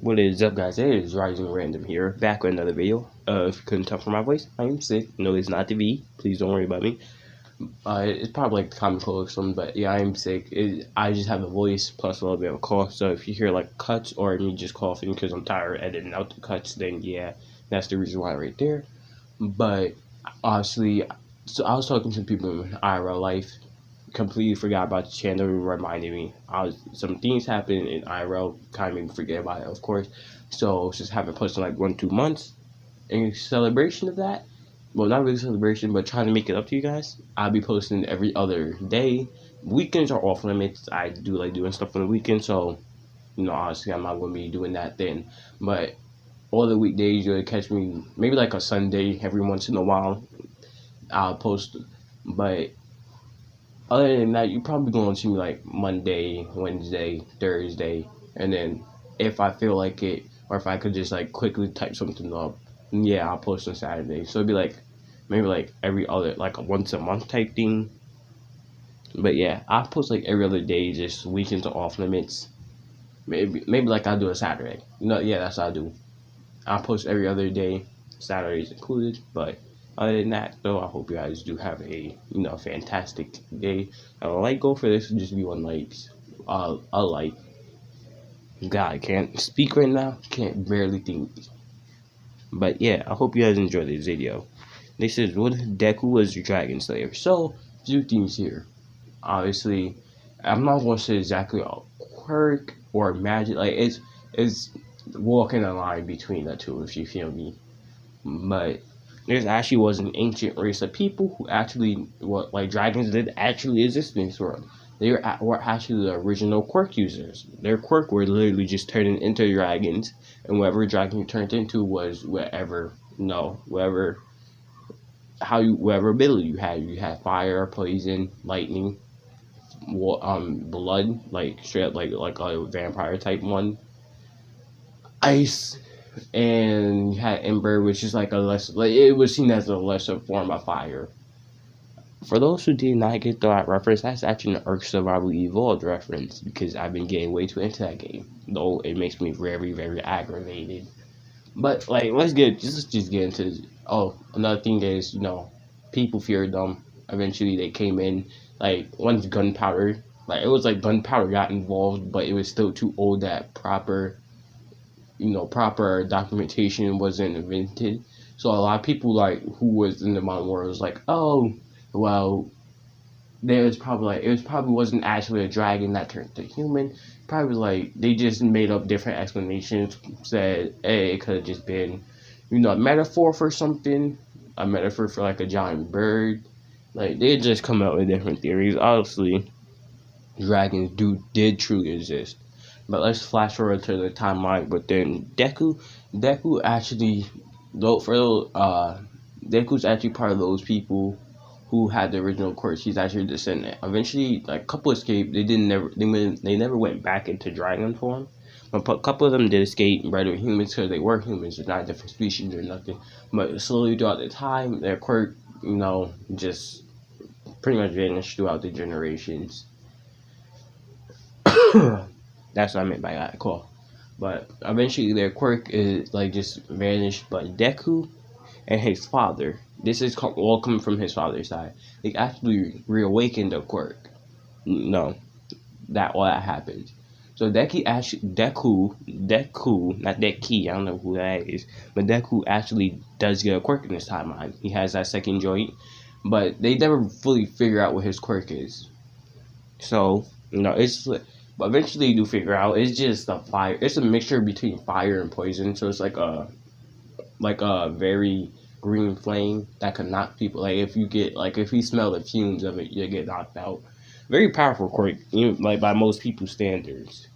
What is up, guys? It is Rising Random here, back with another video. If you couldn't tell from my voice, I am sick. No, it's not the V. Please don't worry about me. It's probably like the common cold or something, but yeah, I am sick. I just have a voice plus a little bit of a cough. So if you hear like cuts or me just coughing because I'm tired of editing out the cuts, then yeah, that's the reason why right there. But honestly, so I was talking to people in IRL life. Completely forgot about the channel. Reminded me, some things happened in IRL, kind of made me forget about it, of course. So just haven't posted in like 1-2 months. In celebration of that, well, not really celebration, but trying to make it up to you guys, I'll be posting every other day. Weekends are off limits. I do like doing stuff on the weekend, so honestly, I'm not gonna be doing that then. But all the weekdays, you'll catch me maybe like a Sunday every once in a while. I'll post, but other than that, you're probably going to see me like Monday, Wednesday, Thursday, and then if I feel like it, or if I could just like quickly type something up, yeah, I'll post on Saturday. So it'd be like maybe like every other, like a once a month type thing. But yeah, I post like every other day, just weekends are off limits. Maybe like I'll do a Saturday. Yeah, that's what I do. I post every other day, Saturdays included, but other than that, though, I hope you guys do have a fantastic day. A like goal for this would just be 1 like, a like. God, I can't speak right now. Can't barely think. But yeah, I hope you guys enjoyed this video. This is what Deku was your Dragon Slayer. So, few things here. Obviously, I'm not going to say exactly a quirk or magic. Like it's walking a line between the two, if you feel me. But there actually was an ancient race of people who actually, like dragons did actually exist in this world. They were actually the original quirk users. Their quirk were literally just turning into dragons, and whatever dragon you turned into was whatever ability you had. You had fire, poison, lightning, blood, like straight up like a vampire type one, ice, and you had ember, which is like it was seen as a lesser form of fire. For those who did not get that reference, that's actually an Ark Survival Evolved reference, because I've been getting way too into that game, though it makes me very, very aggravated. But like, let's just get into this. Oh, another thing is, people feared them. Eventually they came in, like once gunpowder, like it was like gunpowder got involved, but it was still too old that proper documentation wasn't invented. So a lot of people like who was in the modern world was like, oh, well, it probably wasn't actually a dragon that turned to human. Probably like they just made up different explanations. Said, hey, it could have just been, a metaphor for something, a metaphor for like a giant bird. Like they just come out with different theories. Obviously, dragons did truly exist. But let's flash forward to the timeline. But then Deku actually, Deku's actually part of those people who had the original quirks. He's actually a descendant. Eventually, like a couple escaped. They never went back into dragon form. But a couple of them did escape and bred with humans because they were humans. They're not different species or nothing. But slowly throughout the time, their quirk, just pretty much vanished throughout the generations. That's what I meant by that call. But eventually their quirk is like just vanished. But Deku and his father, this is all coming from his father's side, they actually reawakened the quirk. That happened. So Deku, not Deki, I don't know who that is, but Deku actually does get a quirk in this timeline. He has that second joint, but they never fully figure out what his quirk is. So, but eventually you do figure out it's just a fire. It's a mixture between fire and poison. So it's like a very green flame that can knock people. Like if you smell the fumes of it, you get knocked out. Very powerful quirk, like by most people's standards.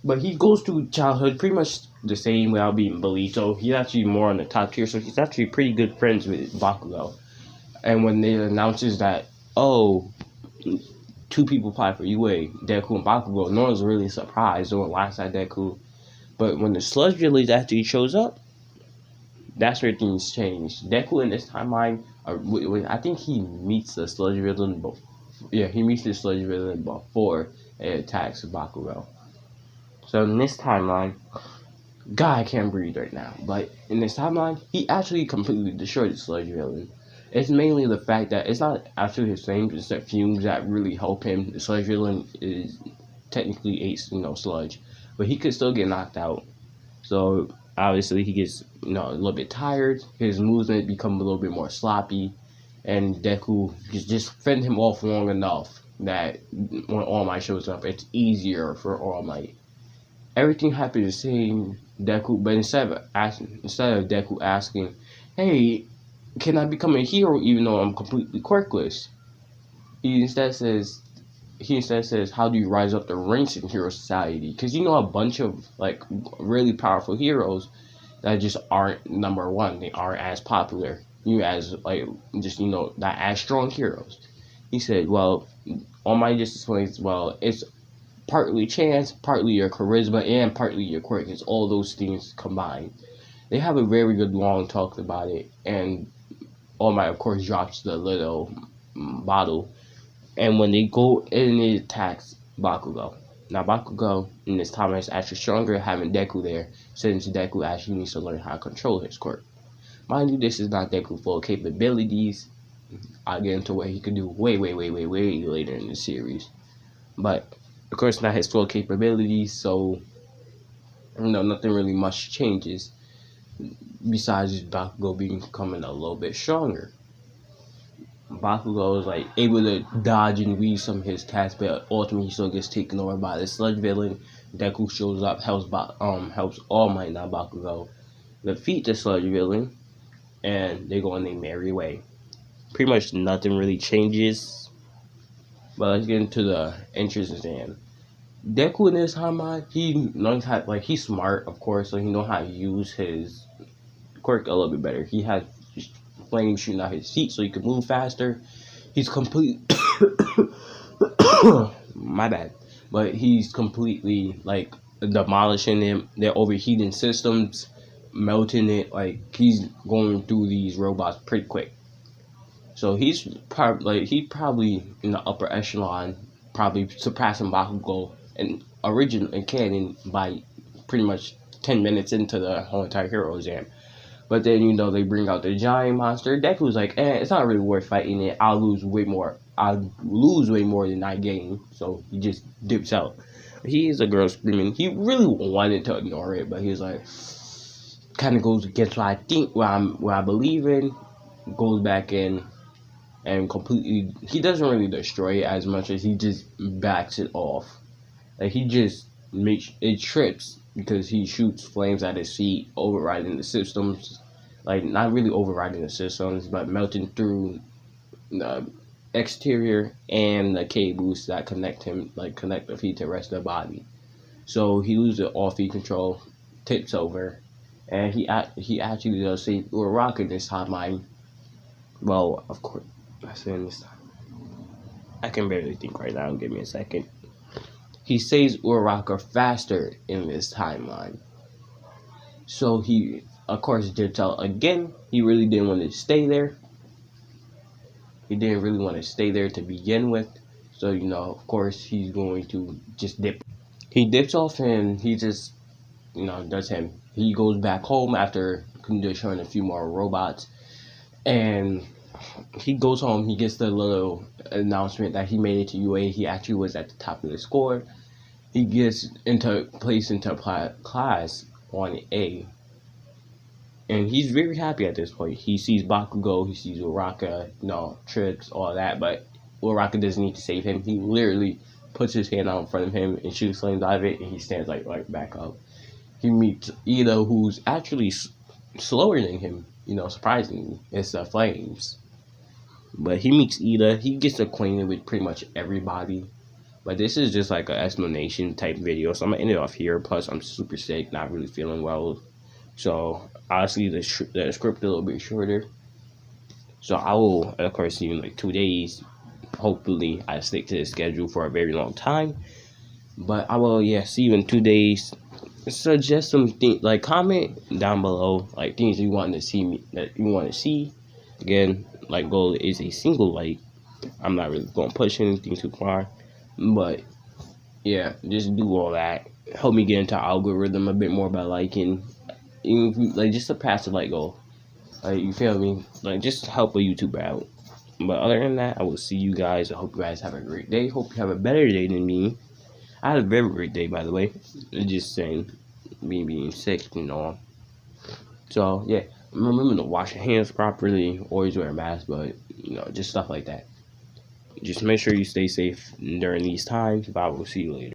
But he goes through childhood pretty much the same without being bullied. So he's actually more on the top tier. So he's actually pretty good friends with Bakugo. And when they announces that, oh, 2 people apply for UA, Deku and Bakugo, no one's really surprised. No one laughs at Deku. But when the Sludge Village actually shows up, that's where things change. Deku in this timeline, I think he meets the Sludge Villain he meets the Sludge Villain before it attacks Bakugo. So in this timeline, guy can't breathe right now. But in this timeline, he actually completely destroyed the sludge villain. It's mainly the fact that it's not actually his flames, it's the fumes that really help him. The sludge villain is technically a sludge, but he could still get knocked out. So obviously he gets a little bit tired. His movement become a little bit more sloppy, and Deku just fend him off long enough that when All Might shows up, it's easier for All Might. Everything happened the same Deku, but instead of Deku asking, "Hey, can I become a hero even though I'm completely quirkless?" He instead says, "How do you rise up the ranks in Hero Society?" Because a bunch of like really powerful heroes that just aren't number one. They aren't as popular. You as like just not as strong heroes. He said, "Well, All Might just explains. Well, it's partly chance, partly your charisma, and partly your quirk. It's all those things combined." They have a very good long talk about it, and All Might of course drops the little bottle, and when they go and it attacks Bakugo. Now Bakugo in this time is actually stronger having Deku there, since Deku actually needs to learn how to control his quirk. Mind you, this is not Deku full capabilities. I'll get into what he can do way later in the series. But of course not his full capabilities, so nothing really much changes besides Bakugo becoming a little bit stronger. Bakugo is like able to dodge and weave some of his attacks, but ultimately he still gets taken over by the sludge villain. Deku shows up, helps All Might, not Bakugo, defeat the sludge villain, and they go on their merry way. Pretty much nothing really changes. But let's get into the interesting. Deku in this timeline, he knows how, he's smart, of course, so he knows how to use his quirk a little bit better. He has flame shooting out his feet so he can move faster. He's complete. My bad. But he's completely demolishing them. They're overheating systems, melting it. He's going through these robots pretty quick. So he's probably in the upper echelon, probably surpassing Bakugo and canon by pretty much 10 minutes into the whole entire Hero Exam. But then they bring out the giant monster. Deku's like, it's not really worth fighting it. I'll lose way more than I gain. So he just dips out. He is a girl screaming. He really wanted to ignore it, but he was like, kind of goes against what I think, what I believe in. Goes back in and completely. He doesn't really destroy it as much as he just backs it off. He just makes it trips because he shoots flames at his feet, overriding the systems. Not really overriding the systems, but melting through the exterior and the cables that connect the feet to the rest of the body. So he loses all feet control, tips over, and he actually does save Uraraka this time. Well, of course, I say this time. I can barely think right now. Give me a second. He saves Uraraka faster in this timeline. So he, of course, dipped out again. He really didn't want to stay there. He didn't really want to stay there to begin with. So, of course, he's going to just dip. He dips off and he just, does him. He goes back home after destroying a few more robots. And he goes home. He gets the little announcement that he made it to UA. He actually was at the top of the score. He gets placed into class on A. And he's very happy at this point. He sees Bakugo, he sees Uraraka, trips, all that, but Uraraka doesn't need to save him. He literally puts his hand out in front of him and shoots flames out of it, and he stands right back up. He meets Ida, who's actually slower than him, surprisingly. It's the flames. But he meets Ida, he gets acquainted with pretty much everybody. But this is just an explanation type video, so I'm going to end it off here. Plus, I'm super sick, not really feeling well. So, honestly, the script a little bit shorter. So, I will, of course, see you in 2 days. Hopefully, I stick to the schedule for a very long time. But I will, see you in 2 days. Suggest some things, comment down below, things you want to see. Again, goal is a single like. I'm not really going to push anything too far. But, yeah, just do all that. help me get into algorithm a bit more by liking, like just a passive like goal. Like, you feel me? Like, just help a YouTuber out. But other than that, I will see you guys. I hope you guys have a great day. Hope you have a better day than me. I had a very great day, by the way. Just saying, me being sick, So, yeah, remember to wash your hands properly. Always wear a mask, but, just stuff like that. Just make sure you stay safe during these times. But I will see you later.